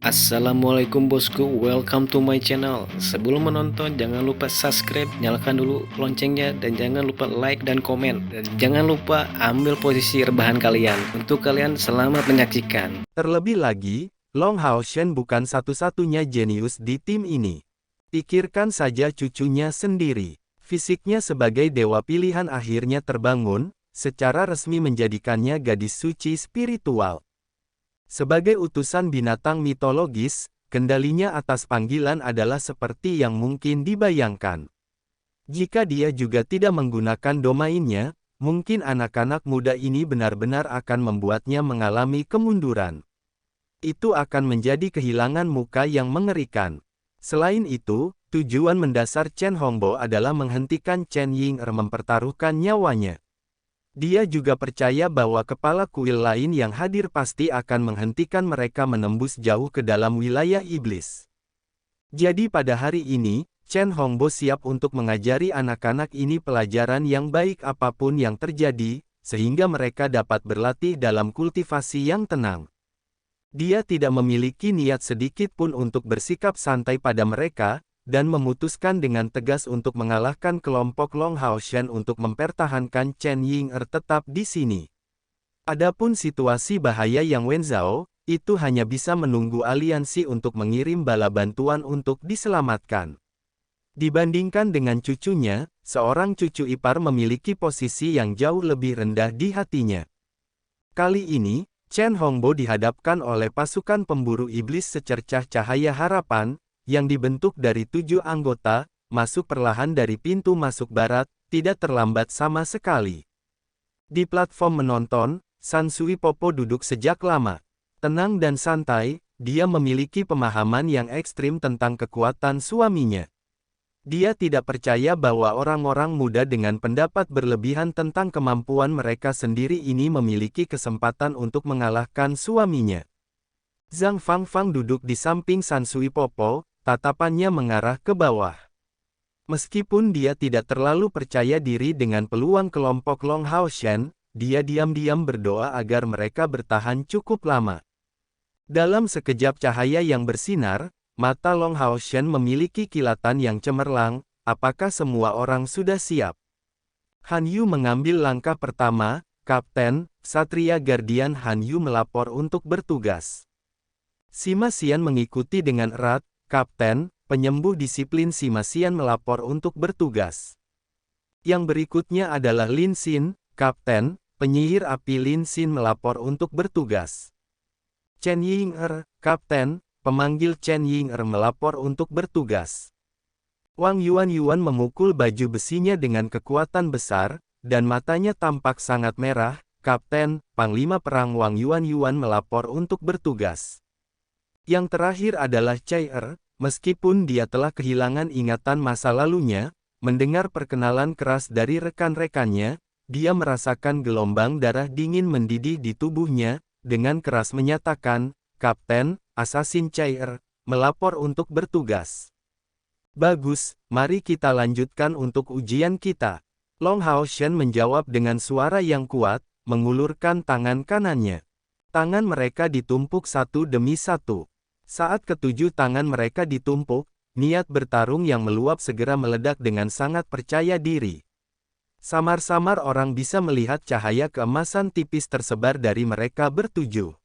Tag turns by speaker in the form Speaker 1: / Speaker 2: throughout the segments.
Speaker 1: Assalamualaikum bosku, welcome to my channel. Sebelum menonton, jangan lupa subscribe, nyalakan dulu loncengnya, dan jangan lupa like dan komen. Dan jangan lupa ambil posisi rebahan kalian. Untuk kalian, selamat menyaksikan.
Speaker 2: Terlebih lagi, Long Hao Shen bukan satu-satunya jenius di tim ini. Pikirkan saja cucunya sendiri. Fisiknya sebagai dewa pilihan akhirnya terbangun, secara resmi menjadikannya gadis suci spiritual. Sebagai utusan binatang mitologis, kendalinya atas panggilan adalah seperti yang mungkin dibayangkan. Jika dia juga tidak menggunakan domainnya, mungkin anak-anak muda ini benar-benar akan membuatnya mengalami kemunduran. Itu akan menjadi kehilangan muka yang mengerikan. Selain itu, tujuan mendasar Chen Hongbo adalah menghentikan Chen Ying'er mempertaruhkan nyawanya. Dia juga percaya bahwa kepala kuil lain yang hadir pasti akan menghentikan mereka menembus jauh ke dalam wilayah iblis. Jadi pada hari ini, Chen Hongbo siap untuk mengajari anak-anak ini pelajaran yang baik apapun yang terjadi, sehingga mereka dapat berlatih dalam kultivasi yang tenang. Dia tidak memiliki niat sedikit pun untuk bersikap santai pada mereka, dan memutuskan dengan tegas untuk mengalahkan kelompok Long Hao Shen untuk mempertahankan Chen Ying'er tetap di sini. Adapun situasi bahaya yang Wen Zhao, itu hanya bisa menunggu aliansi untuk mengirim bala bantuan untuk diselamatkan. Dibandingkan dengan cucunya, seorang cucu ipar memiliki posisi yang jauh lebih rendah di hatinya. Kali ini, Chen Hongbo dihadapkan oleh pasukan pemburu iblis secercah cahaya harapan, yang dibentuk dari 7 anggota, masuk perlahan dari pintu masuk barat, tidak terlambat sama sekali. Di platform menonton, San Sui Popo duduk sejak lama. Tenang dan santai, dia memiliki pemahaman yang ekstrim tentang kekuatan suaminya. Dia tidak percaya bahwa orang-orang muda dengan pendapat berlebihan tentang kemampuan mereka sendiri ini memiliki kesempatan untuk mengalahkan suaminya. Zhang Fangfang duduk di samping San Sui Popo, tatapannya mengarah ke bawah. Meskipun dia tidak terlalu percaya diri dengan peluang kelompok Long Hao Shen, dia diam-diam berdoa agar mereka bertahan cukup lama. Dalam sekejap cahaya yang bersinar, mata Long Hao Shen memiliki kilatan yang cemerlang. Apakah semua orang sudah siap? Han Yu mengambil langkah pertama. Kapten, Satria Guardian Han Yu melapor untuk bertugas. Sima Xian mengikuti dengan erat. Kapten, penyembuh disiplin Sima Xian melapor untuk bertugas. Yang berikutnya adalah Lin Xin. Kapten, penyihir api Lin Xin melapor untuk bertugas. Chen Ying'er. Kapten, pemanggil Chen Ying'er melapor untuk bertugas. Wang Yuan memukul baju besinya dengan kekuatan besar, dan matanya tampak sangat merah. Kapten, Panglima Perang Wang Yuan melapor untuk bertugas. Yang terakhir adalah Cai Er. Meskipun dia telah kehilangan ingatan masa lalunya, mendengar perkenalan keras dari rekan-rekannya, dia merasakan gelombang darah dingin mendidih di tubuhnya, dengan keras menyatakan, Kapten, Assassin Cai Er, melapor untuk bertugas. Bagus, mari kita lanjutkan untuk ujian kita. Long Hao Shen menjawab dengan suara yang kuat, mengulurkan tangan kanannya. Tangan mereka ditumpuk satu demi satu. Saat ketujuh tangan mereka ditumpuk, niat bertarung yang meluap segera meledak dengan sangat percaya diri. Samar-samar orang bisa melihat cahaya keemasan tipis tersebar dari mereka bertujuh.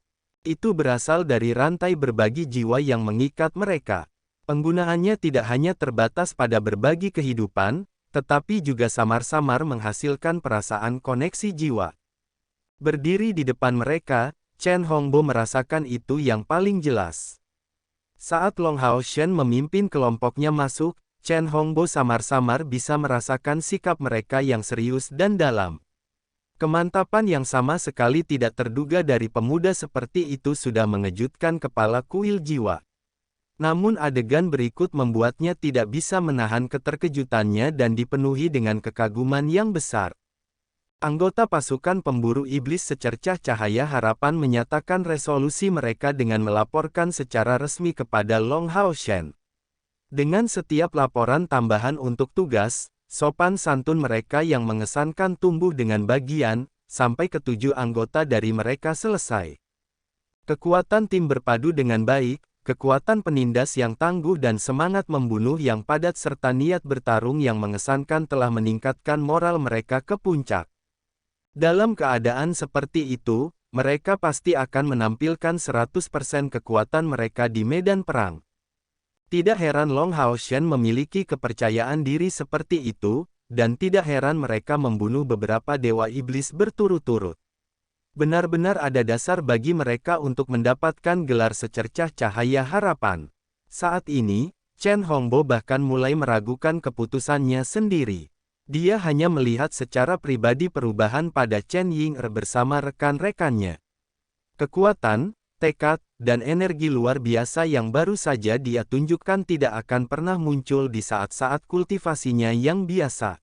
Speaker 2: Itu berasal dari rantai berbagi jiwa yang mengikat mereka. Penggunaannya tidak hanya terbatas pada berbagi kehidupan, tetapi juga samar-samar menghasilkan perasaan koneksi jiwa. Berdiri di depan mereka, Chen Hongbo merasakan itu yang paling jelas. Saat Long Hao Shen memimpin kelompoknya masuk, Chen Hongbo samar-samar bisa merasakan sikap mereka yang serius dan dalam. Kemantapan yang sama sekali tidak terduga dari pemuda seperti itu sudah mengejutkan kepala kuil jiwa. Namun adegan berikut membuatnya tidak bisa menahan keterkejutannya dan dipenuhi dengan kekaguman yang besar. Anggota pasukan pemburu iblis secercah cahaya harapan menyatakan resolusi mereka dengan melaporkan secara resmi kepada Long Hao Shen. Dengan setiap laporan tambahan untuk tugas, sopan santun mereka yang mengesankan tumbuh dengan bagian, sampai ketujuh anggota dari mereka selesai. Kekuatan tim berpadu dengan baik, kekuatan penindas yang tangguh dan semangat membunuh yang padat serta niat bertarung yang mengesankan telah meningkatkan moral mereka ke puncak. Dalam keadaan seperti itu, mereka pasti akan menampilkan 100% kekuatan mereka di medan perang. Tidak heran Long Hao Shen memiliki kepercayaan diri seperti itu, dan tidak heran mereka membunuh beberapa dewa iblis berturut-turut. Benar-benar ada dasar bagi mereka untuk mendapatkan gelar secercah cahaya harapan. Saat ini, Chen Hongbo bahkan mulai meragukan keputusannya sendiri. Dia hanya melihat secara pribadi perubahan pada Chen Ying'er bersama rekan-rekannya. Kekuatan, tekad, dan energi luar biasa yang baru saja dia tunjukkan tidak akan pernah muncul di saat-saat kultivasinya yang biasa.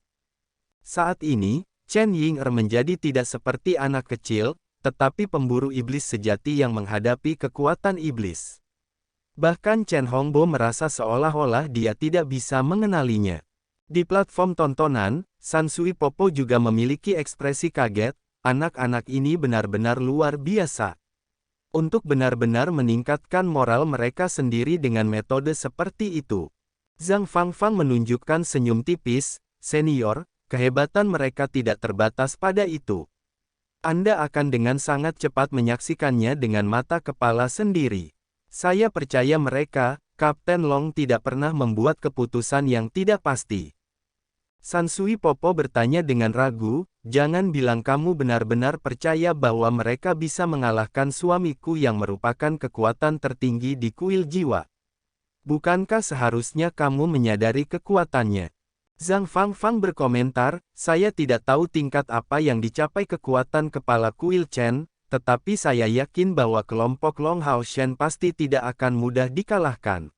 Speaker 2: Saat ini, Chen Ying'er menjadi tidak seperti anak kecil, tetapi pemburu iblis sejati yang menghadapi kekuatan iblis. Bahkan Chen Hongbo merasa seolah-olah dia tidak bisa mengenalinya. Di platform tontonan, Sansui Popo juga memiliki ekspresi kaget, anak-anak ini benar-benar luar biasa. Untuk benar-benar meningkatkan moral mereka sendiri dengan metode seperti itu. Zhang Fangfang menunjukkan senyum tipis, senior, kehebatan mereka tidak terbatas pada itu. Anda akan dengan sangat cepat menyaksikannya dengan mata kepala sendiri. Saya percaya mereka, Kapten Long tidak pernah membuat keputusan yang tidak pasti. Sansui Popo bertanya dengan ragu, jangan bilang kamu benar-benar percaya bahwa mereka bisa mengalahkan suamiku yang merupakan kekuatan tertinggi di kuil jiwa. Bukankah seharusnya kamu menyadari kekuatannya? Zhang Fangfang berkomentar, saya tidak tahu tingkat apa yang dicapai kekuatan kepala kuil Chen, tetapi saya yakin bahwa kelompok Long Hao Shen pasti tidak akan mudah dikalahkan.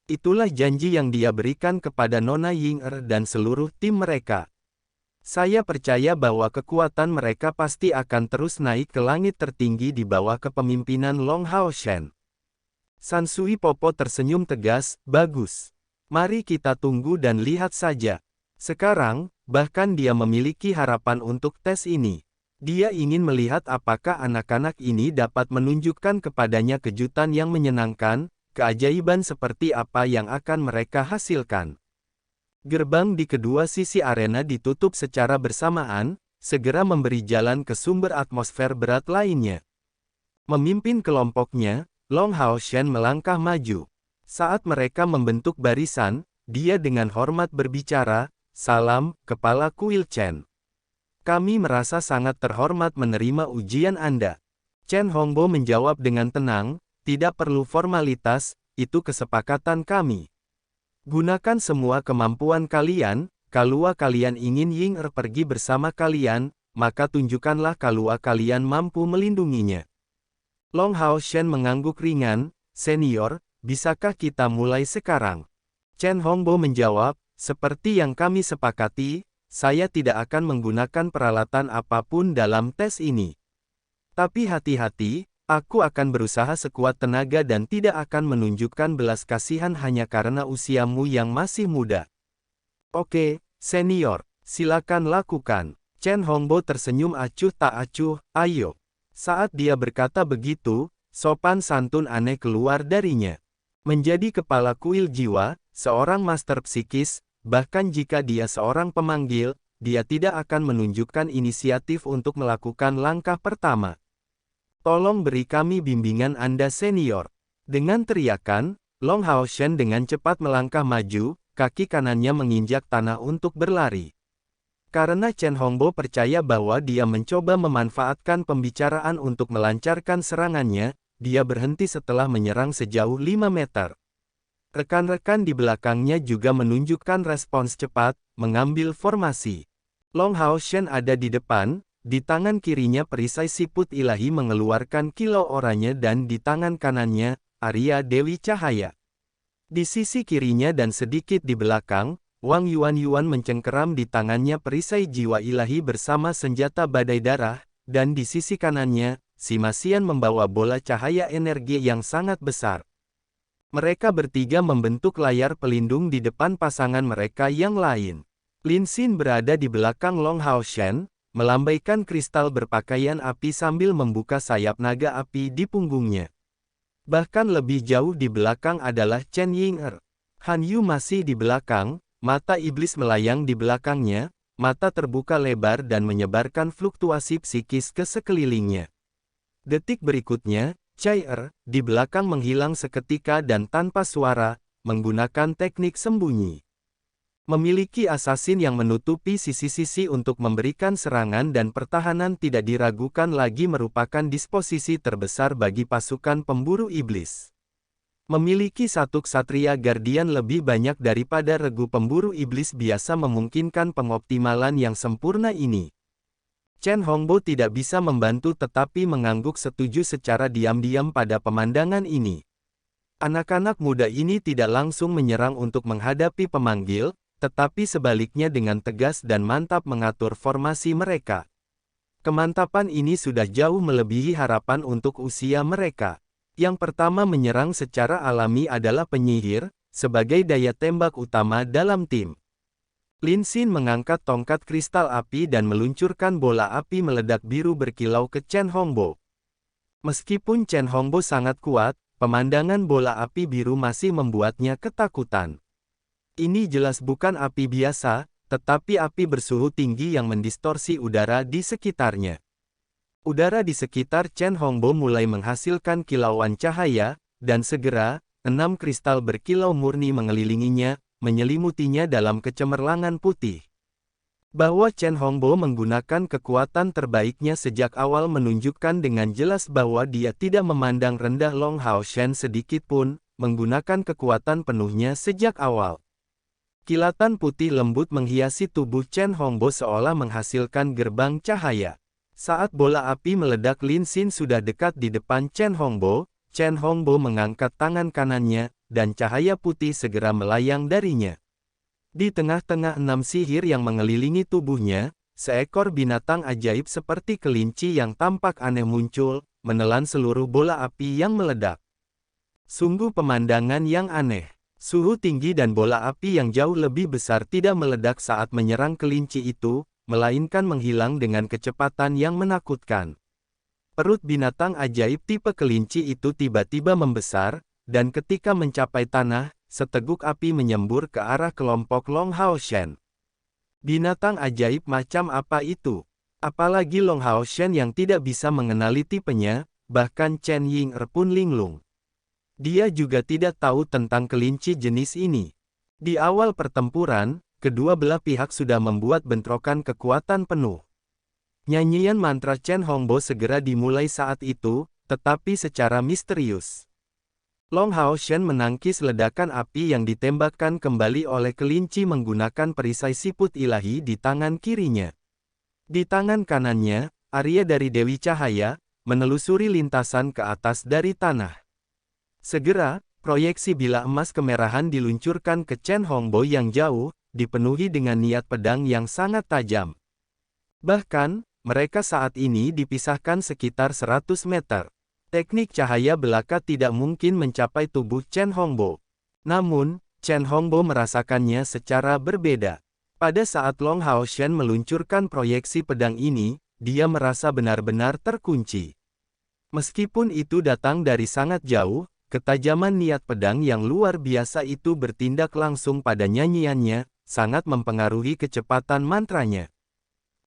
Speaker 2: Itulah janji yang dia berikan kepada Nona Ying'er dan seluruh tim mereka. Saya percaya bahwa kekuatan mereka pasti akan terus naik ke langit tertinggi di bawah kepemimpinan Long Hao Shen. Sansui Popo tersenyum tegas, bagus. Mari kita tunggu dan lihat saja. Sekarang, bahkan dia memiliki harapan untuk tes ini. Dia ingin melihat apakah anak-anak ini dapat menunjukkan kepadanya kejutan yang menyenangkan, keajaiban seperti apa yang akan mereka hasilkan. Gerbang di kedua sisi arena ditutup secara bersamaan, segera memberi jalan ke sumber atmosfer berat lainnya. Memimpin kelompoknya, Long Hao Shen melangkah maju. Saat mereka membentuk barisan, dia dengan hormat berbicara, "Salam, Kepala Kuil Chen. Kami merasa sangat terhormat menerima ujian Anda." Chen Hongbo menjawab dengan tenang, "Tidak perlu formalitas, itu kesepakatan kami. Gunakan semua kemampuan kalian, kalau kalian ingin Ying'er pergi bersama kalian, maka tunjukkanlah kalau kalian mampu melindunginya." Long Hao Shen mengangguk ringan, "Senior, bisakah kita mulai sekarang?" Chen Hongbo menjawab, "Seperti yang kami sepakati, saya tidak akan menggunakan peralatan apapun dalam tes ini. Tapi hati-hati, aku akan berusaha sekuat tenaga dan tidak akan menunjukkan belas kasihan hanya karena usiamu yang masih muda." "Oke, senior, silakan lakukan." Chen Hongbo tersenyum acuh tak acuh, "Ayo." Saat dia berkata begitu, sopan santun aneh keluar darinya. Menjadi kepala kuil jiwa, seorang master psikis, bahkan jika dia seorang pemanggil, dia tidak akan menunjukkan inisiatif untuk melakukan langkah pertama. "Tolong beri kami bimbingan Anda senior." Dengan teriakan, Long Hao Shen dengan cepat melangkah maju, kaki kanannya menginjak tanah untuk berlari. Karena Chen Hongbo percaya bahwa dia mencoba memanfaatkan pembicaraan untuk melancarkan serangannya, dia berhenti setelah menyerang sejauh 5 meter. Rekan-rekan di belakangnya juga menunjukkan respons cepat, mengambil formasi. Long Hao Shen ada di depan, di tangan kirinya perisai siput ilahi mengeluarkan kilau oranye dan di tangan kanannya, Arya Dewi Cahaya. Di sisi kirinya dan sedikit di belakang, Wang Yuan mencengkeram di tangannya perisai jiwa ilahi bersama senjata badai darah, dan di sisi kanannya, Sima Xian membawa bola cahaya energi yang sangat besar. Mereka bertiga membentuk layar pelindung di depan pasangan mereka yang lain. Lin Xin berada di belakang Long Hao Shen, melambaikan kristal berpakaian api sambil membuka sayap naga api di punggungnya. Bahkan lebih jauh di belakang adalah Chen Ying'er. Han Yu masih di belakang, mata iblis melayang di belakangnya, mata terbuka lebar dan menyebarkan fluktuasi psikis ke sekelilingnya. Detik berikutnya, Chai Er, di belakang menghilang seketika dan tanpa suara, menggunakan teknik sembunyi. Memiliki asasin yang menutupi sisi-sisi untuk memberikan serangan dan pertahanan tidak diragukan lagi merupakan disposisi terbesar bagi pasukan pemburu iblis. Memiliki satu ksatria guardian lebih banyak daripada regu pemburu iblis biasa memungkinkan pengoptimalan yang sempurna ini. Chen Hongbo tidak bisa membantu tetapi mengangguk setuju secara diam-diam pada pemandangan ini. Anak-anak muda ini tidak langsung menyerang untuk menghadapi pemanggil, tetapi sebaliknya dengan tegas dan mantap mengatur formasi mereka. Kemantapan ini sudah jauh melebihi harapan untuk usia mereka. Yang pertama menyerang secara alami adalah penyihir, sebagai daya tembak utama dalam tim. Lin Xin mengangkat tongkat kristal api dan meluncurkan bola api meledak biru berkilau ke Chen Hongbo. Meskipun Chen Hongbo sangat kuat, pemandangan bola api biru masih membuatnya ketakutan. Ini jelas bukan api biasa, tetapi api bersuhu tinggi yang mendistorsi udara di sekitarnya. Udara di sekitar Chen Hongbo mulai menghasilkan kilauan cahaya, dan segera, 6 kristal berkilau murni mengelilinginya, menyelimutinya dalam kecemerlangan putih. Bahwa Chen Hongbo menggunakan kekuatan terbaiknya sejak awal menunjukkan dengan jelas bahwa dia tidak memandang rendah Long Hao Shen sedikitpun, menggunakan kekuatan penuhnya sejak awal. Kilatan putih lembut menghiasi tubuh Chen Hongbo seolah menghasilkan gerbang cahaya. Saat bola api meledak Lin Xin sudah dekat di depan Chen Hongbo mengangkat tangan kanannya, dan cahaya putih segera melayang darinya. Di tengah-tengah 6 sihir yang mengelilingi tubuhnya, seekor binatang ajaib seperti kelinci yang tampak aneh muncul, menelan seluruh bola api yang meledak. Sungguh pemandangan yang aneh. Suhu tinggi dan bola api yang jauh lebih besar tidak meledak saat menyerang kelinci itu, melainkan menghilang dengan kecepatan yang menakutkan. Perut binatang ajaib tipe kelinci itu tiba-tiba membesar, dan ketika mencapai tanah, seteguk api menyembur ke arah kelompok Long Hao Shen. Binatang ajaib macam apa itu? Apalagi Long Hao Shen yang tidak bisa mengenali tipenya, bahkan Chen Ying'er pun linglung. Dia juga tidak tahu tentang kelinci jenis ini. Di awal pertempuran, kedua belah pihak sudah membuat bentrokan kekuatan penuh. Nyanyian mantra Chen Hongbo segera dimulai saat itu, tetapi secara misterius. Long Hao Shen menangkis ledakan api yang ditembakkan kembali oleh kelinci menggunakan perisai siput ilahi di tangan kirinya. Di tangan kanannya, Arya dari Dewi Cahaya, menelusuri lintasan ke atas dari tanah. Segera, proyeksi bilah emas kemerahan diluncurkan ke Chen Hongbo yang jauh, dipenuhi dengan niat pedang yang sangat tajam. Bahkan, mereka saat ini dipisahkan sekitar 100 meter. Teknik cahaya belaka tidak mungkin mencapai tubuh Chen Hongbo. Namun, Chen Hongbo merasakannya secara berbeda. Pada saat Long Hao Shen meluncurkan proyeksi pedang ini, dia merasa benar-benar terkunci. Meskipun itu datang dari sangat jauh, ketajaman niat pedang yang luar biasa itu bertindak langsung pada nyanyiannya, sangat mempengaruhi kecepatan mantranya.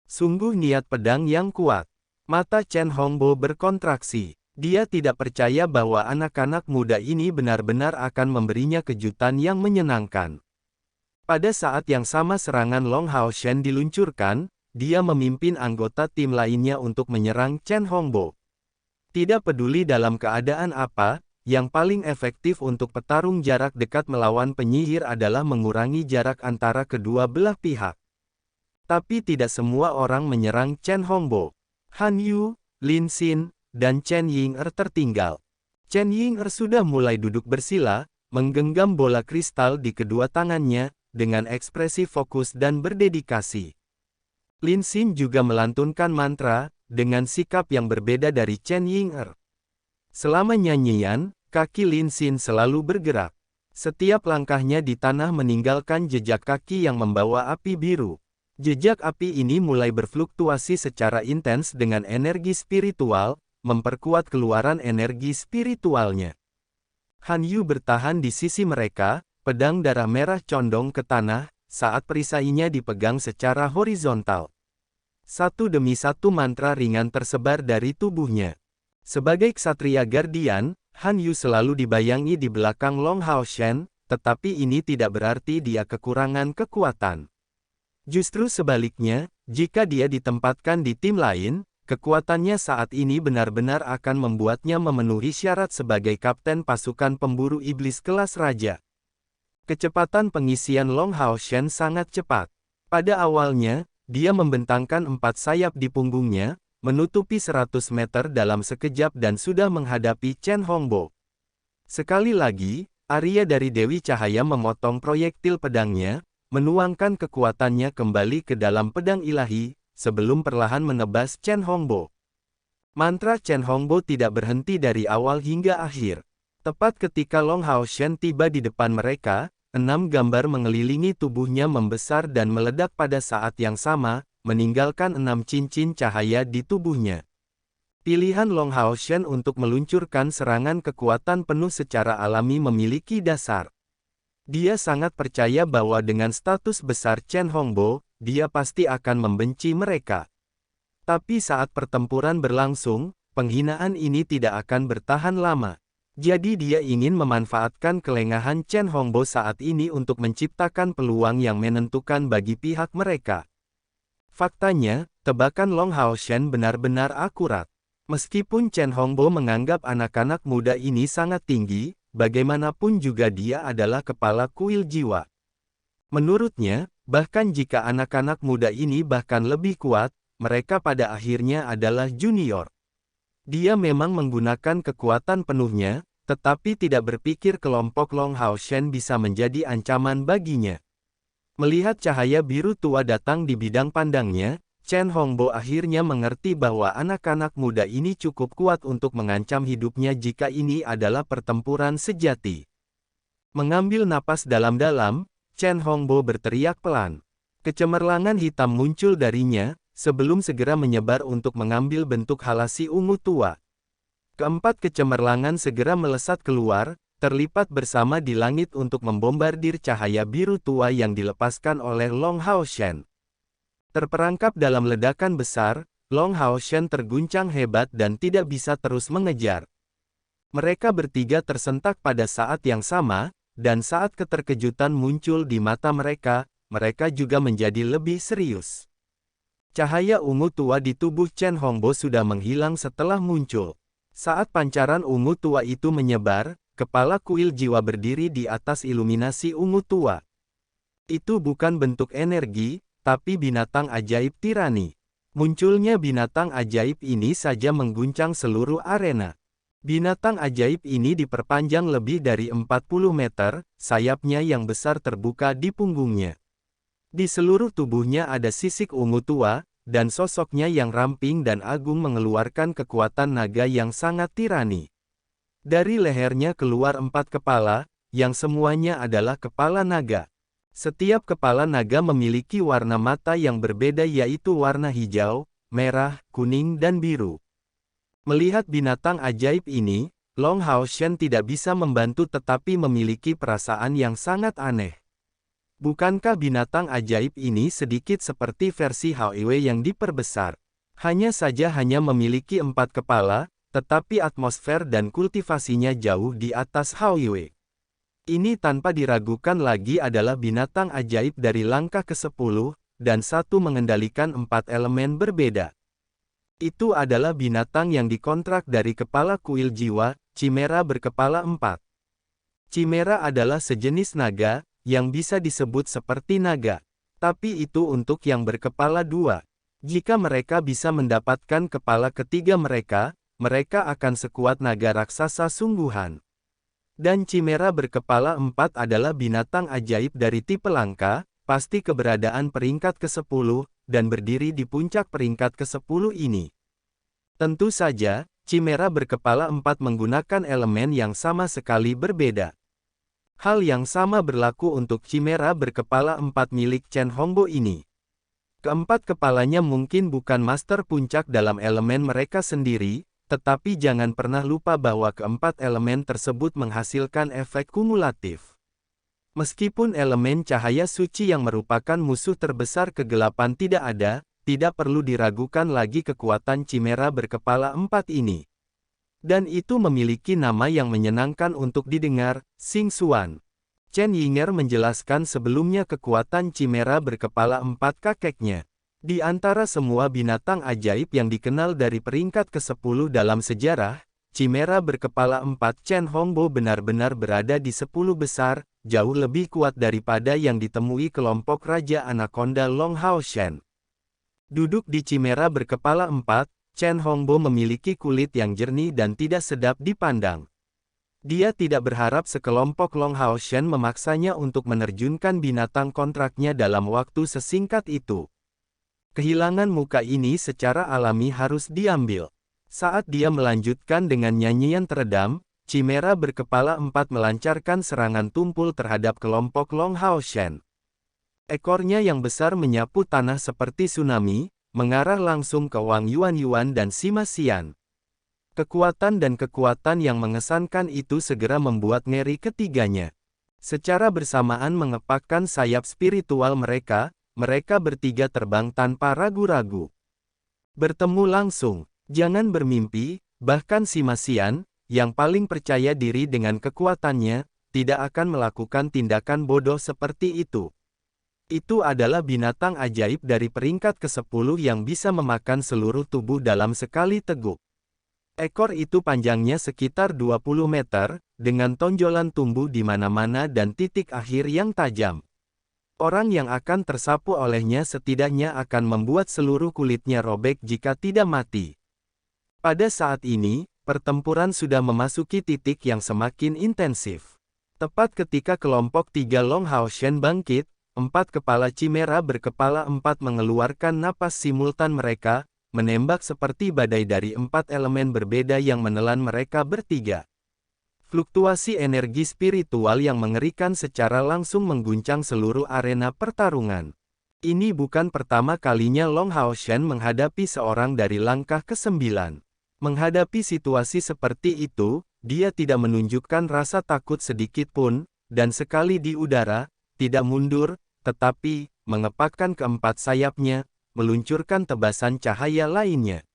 Speaker 2: Sungguh niat pedang yang kuat. Mata Chen Hongbo berkontraksi. Dia tidak percaya bahwa anak-anak muda ini benar-benar akan memberinya kejutan yang menyenangkan. Pada saat yang sama serangan Long Hao Shen diluncurkan, dia memimpin anggota tim lainnya untuk menyerang Chen Hongbo. Tidak peduli dalam keadaan apa, yang paling efektif untuk petarung jarak dekat melawan penyihir adalah mengurangi jarak antara kedua belah pihak. Tapi tidak semua orang menyerang Chen Hongbo. Han Yu, Lin Xin, dan Chen Ying'er tertinggal. Chen Ying'er sudah mulai duduk bersila, menggenggam bola kristal di kedua tangannya, dengan ekspresi fokus dan berdedikasi. Lin Xin juga melantunkan mantra, dengan sikap yang berbeda dari Chen Ying'er. Selama nyanyian, kaki Lin Xin selalu bergerak. Setiap langkahnya di tanah meninggalkan jejak kaki yang membawa api biru. Jejak api ini mulai berfluktuasi secara intens dengan energi spiritual, memperkuat keluaran energi spiritualnya. Han Yu bertahan di sisi mereka, pedang darah merah condong ke tanah, saat perisainya dipegang secara horizontal. Satu demi satu mantra ringan tersebar dari tubuhnya. Sebagai ksatria guardian, Han Yu selalu dibayangi di belakang Long Hao Shen, tetapi ini tidak berarti dia kekurangan kekuatan. Justru sebaliknya, jika dia ditempatkan di tim lain, kekuatannya saat ini benar-benar akan membuatnya memenuhi syarat sebagai kapten pasukan pemburu iblis kelas raja. Kecepatan pengisian Long Hao Shen sangat cepat. Pada awalnya, dia membentangkan 4 sayap di punggungnya, menutupi 100 meter dalam sekejap dan sudah menghadapi Chen Hongbo. Sekali lagi, Arya dari Dewi Cahaya memotong proyektil pedangnya, menuangkan kekuatannya kembali ke dalam pedang ilahi, sebelum perlahan menebas Chen Hongbo. Mantra Chen Hongbo tidak berhenti dari awal hingga akhir. Tepat ketika Long Hao Shen tiba di depan mereka, 6 gambar mengelilingi tubuhnya membesar dan meledak pada saat yang sama, meninggalkan 6 cincin cahaya di tubuhnya. Pilihan Long Hao Shen untuk meluncurkan serangan kekuatan penuh secara alami memiliki dasar. Dia sangat percaya bahwa dengan status besar Chen Hongbo, dia pasti akan membenci mereka. Tapi saat pertempuran berlangsung, penghinaan ini tidak akan bertahan lama. Jadi dia ingin memanfaatkan kelengahan Chen Hongbo saat ini untuk menciptakan peluang yang menentukan bagi pihak mereka. Faktanya, tebakan Long Hao Shen benar-benar akurat. Meskipun Chen Hongbo menganggap anak-anak muda ini sangat tinggi, bagaimanapun juga dia adalah kepala kuil jiwa. Menurutnya, bahkan jika anak-anak muda ini bahkan lebih kuat, mereka pada akhirnya adalah junior. Dia memang menggunakan kekuatan penuhnya, tetapi tidak berpikir kelompok Long Hao Shen bisa menjadi ancaman baginya. Melihat cahaya biru tua datang di bidang pandangnya, Chen Hongbo akhirnya mengerti bahwa anak-anak muda ini cukup kuat untuk mengancam hidupnya jika ini adalah pertempuran sejati. Mengambil napas dalam-dalam, Chen Hongbo berteriak pelan. Kecemerlangan hitam muncul darinya, sebelum segera menyebar untuk mengambil bentuk halasi ungu tua. Keempat kecemerlangan segera melesat keluar, terlipat bersama di langit untuk membombardir cahaya biru tua yang dilepaskan oleh Long Hao Shen. Terperangkap dalam ledakan besar, Long Hao Shen terguncang hebat dan tidak bisa terus mengejar. Mereka bertiga tersentak pada saat yang sama, dan saat keterkejutan muncul di mata mereka, mereka juga menjadi lebih serius. Cahaya ungu tua di tubuh Chen Hongbo sudah menghilang setelah muncul. Saat pancaran ungu tua itu menyebar, kepala kuil jiwa berdiri di atas iluminasi ungu tua. Itu bukan bentuk energi, tapi binatang ajaib tirani. Munculnya binatang ajaib ini saja mengguncang seluruh arena. Binatang ajaib ini diperpanjang lebih dari 40 meter, sayapnya yang besar terbuka di punggungnya. Di seluruh tubuhnya ada sisik ungu tua, dan sosoknya yang ramping dan agung mengeluarkan kekuatan naga yang sangat tirani. Dari lehernya keluar 4 kepala, yang semuanya adalah kepala naga. Setiap kepala naga memiliki warna mata yang berbeda yaitu warna hijau, merah, kuning dan biru. Melihat binatang ajaib ini, Long Hao Shen tidak bisa membantu tetapi memiliki perasaan yang sangat aneh. Bukankah binatang ajaib ini sedikit seperti versi Hao Wei yang diperbesar? Hanya saja hanya memiliki 4 kepala, tetapi atmosfer dan kultivasinya jauh di atas Hao Wei. Ini tanpa diragukan lagi adalah binatang ajaib dari langkah ke-10, dan satu mengendalikan 4 elemen berbeda. Itu adalah binatang yang dikontrak dari kepala kuil jiwa, Chimera berkepala 4. Chimera adalah sejenis naga, yang bisa disebut seperti naga. Tapi itu untuk yang berkepala 2. Jika mereka bisa mendapatkan kepala ketiga mereka, mereka akan sekuat naga raksasa sungguhan. Dan Chimera berkepala 4 adalah binatang ajaib dari tipe langka, pasti keberadaan peringkat ke-10, dan berdiri di puncak peringkat ke-10 ini. Tentu saja, Chimera berkepala 4 menggunakan elemen yang sama sekali berbeda. Hal yang sama berlaku untuk Chimera berkepala 4 milik Chen Hongbo ini. Keempat kepalanya mungkin bukan master puncak dalam elemen mereka sendiri, Tetapi jangan pernah lupa bahwa keempat elemen tersebut menghasilkan efek kumulatif. Meskipun elemen cahaya suci yang merupakan musuh terbesar kegelapan tidak ada, tidak perlu diragukan lagi kekuatan Chimera berkepala 4 ini. Dan itu memiliki nama yang menyenangkan untuk didengar, Xing Xuan. Chen Yinger menjelaskan sebelumnya kekuatan Chimera berkepala 4 kakeknya. Di antara semua binatang ajaib yang dikenal dari peringkat ke-10 dalam sejarah, Chimera berkepala 4 Chen Hongbo benar-benar berada di 10 besar, jauh lebih kuat daripada yang ditemui kelompok Raja Anaconda Long Hao Shen. Duduk di Chimera berkepala 4, Chen Hongbo memiliki kulit yang jernih dan tidak sedap dipandang. Dia tidak berharap sekelompok Long Hao Shen memaksanya untuk menerjunkan binatang kontraknya dalam waktu sesingkat itu. Kehilangan muka ini secara alami harus diambil. Saat dia melanjutkan dengan nyanyian teredam, Chimera berkepala 4 melancarkan serangan tumpul terhadap kelompok Long Hao Shen. Ekornya yang besar menyapu tanah seperti tsunami, mengarah langsung ke Wang Yuan dan Sima Xian. Kekuatan dan kekuatan yang mengesankan itu segera membuat ngeri ketiganya. Secara bersamaan mengepakkan sayap spiritual mereka bertiga terbang tanpa ragu-ragu. Bertemu langsung, jangan bermimpi, bahkan Sima Xian, yang paling percaya diri dengan kekuatannya, tidak akan melakukan tindakan bodoh seperti itu. Itu adalah binatang ajaib dari peringkat ke-10 yang bisa memakan seluruh tubuh dalam sekali teguk. Ekor itu panjangnya sekitar 20 meter, dengan tonjolan tumbuh di mana-mana dan titik akhir yang tajam. Orang yang akan tersapu olehnya setidaknya akan membuat seluruh kulitnya robek jika tidak mati. Pada saat ini, pertempuran sudah memasuki titik yang semakin intensif. Tepat ketika kelompok 3 Long Hao Shen bangkit, 4 kepala Chimera berkepala 4 mengeluarkan napas simultan mereka, menembak seperti badai dari 4 elemen berbeda yang menelan mereka bertiga. Fluktuasi energi spiritual yang mengerikan secara langsung mengguncang seluruh arena pertarungan. Ini bukan pertama kalinya Long Hao Shen menghadapi seorang dari langkah ke-9. Menghadapi situasi seperti itu, dia tidak menunjukkan rasa takut sedikit pun, dan sekali di udara, tidak mundur, tetapi, mengepakkan keempat sayapnya, meluncurkan tebasan cahaya lainnya.